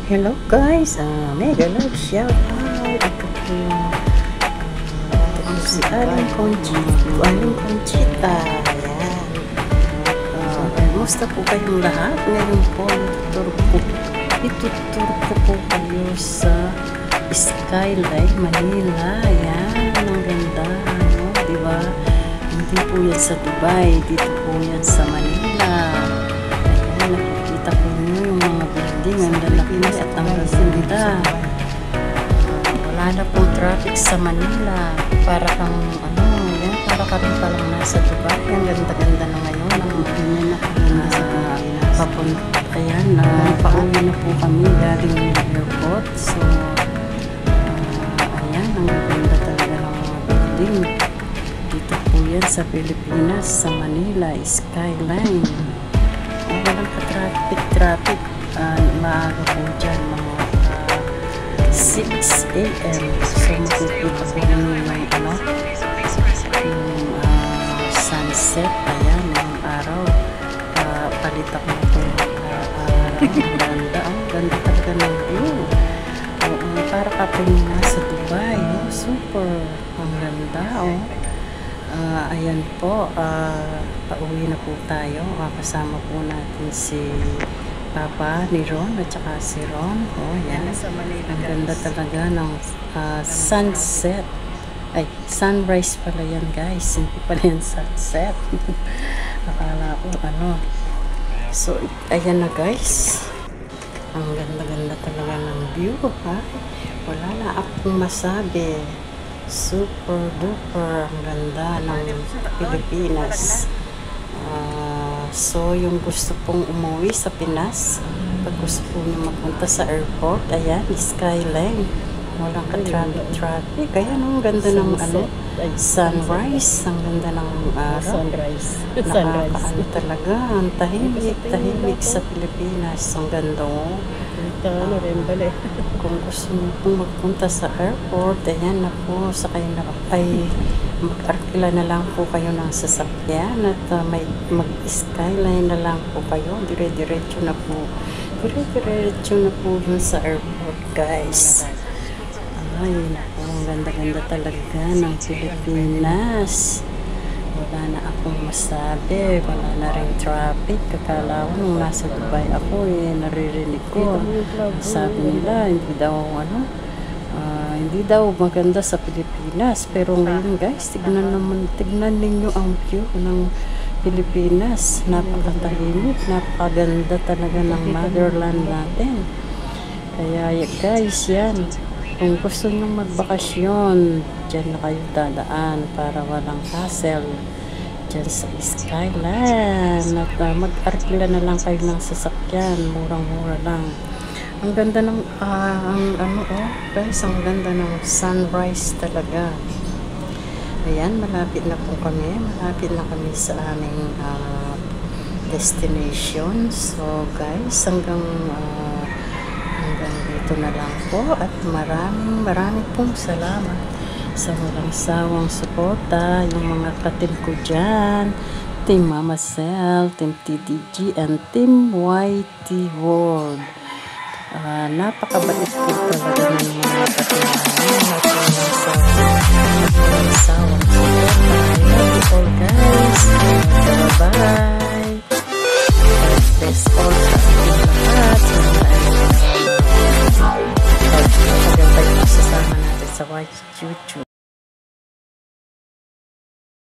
Hello guys, mega love shout out. Ito po si Aling Conchita. Ayan. Kumusta po kayong lahat? Ngayon po, ituturo ko po kayo sa Skyline, Manila. Ayan, ang ganda. No? Diba? Hindi po yan sa Dubai. Dito po yan sa Manila. Ayan, nakikita po nyo yung mga building. Ang lalaki at ang ganda. Wala na pong traffic sa Manila. Para kang, yan, para ka rin palang nasa Dubai. Ang ganda-ganda na ngayon. Papunta. Ayan, pauwi na po kami galing airport. So, ayan, ang ganda talaga ng mga building. Dito po yan sa Pilipinas, sa Manila, Skyline. Walang ka-traffic. Maaga po dyan, mga 6 a.m. So, makikita po namin yung sunset. Ayan, yung araw. Palit ako na po. Ang ganda talaga ng view. Para ka po nasa Dubai. Super. Ang ganda. Ayan po. Pauwi na po tayo. Kasama po natin si Papa ni Ron at saka si Ron. Yan. Ang ganda talaga ng sunset. Ay, sunrise pala yan guys. Hindi pala yan sunset. Akala ko So, ayan na guys. Ang ganda-ganda talaga ng view, ha? Wala na akong masabi. Super duper ang ganda ng Pilipinas. So, yung gusto pong umuwi sa Pinas, pag gusto po nyo magpunta sa airport, ayan, Skyline. Walang ka-traffic. Ayan, ang ganda ng sunrise. Ang ganda ng sunrise. Nakakaano talaga. Ang tahimik sa Pilipinas. Ang ganda. Kung gusto nyo pong magpunta sa airport, ayan na po, sakay na ay mag-arkila na lang po kayo ng sasakyan at mag-skyline na lang po kayo. Dire-diretso na po. Dire-diretso na po yun sa airport, guys. Ay, ang ganda-ganda talaga ng Pilipinas. Wala na akong masabi. Wala na rin traffic. Kakala ko nung nasa Dubai ako, naririnig ko. Sabi nila, hindi daw maganda sa Pilipinas. Pero ngayon guys, tignan ninyo ang view ng Pilipinas. Napakatahimik, napakaganda talaga ng motherland natin. Kaya guys, yan. Kung gusto nyo magbakasyon, dyan na kayo dadaan para walang hassle dyan sa Skyline. At mag-arkila na lang kayo ng sasakyan. Murang-mura lang. Ang ganda ng, guys, ang ganda ng sunrise talaga. Ayan, malapit na po kami. Malapit na kami sa aming destination. So, guys, hanggang dito na lang po at maraming pong salamat sa walang sawang suporta, yung mga katim ko dyan, Team Mama Cell, Team TDG, and Team YT World. Napakabait po talaga ng mga katim namin at walang sawang suporta. I love you all guys. Bye-bye. God bless all sa ating lahat. Sasama natin sa YouTube.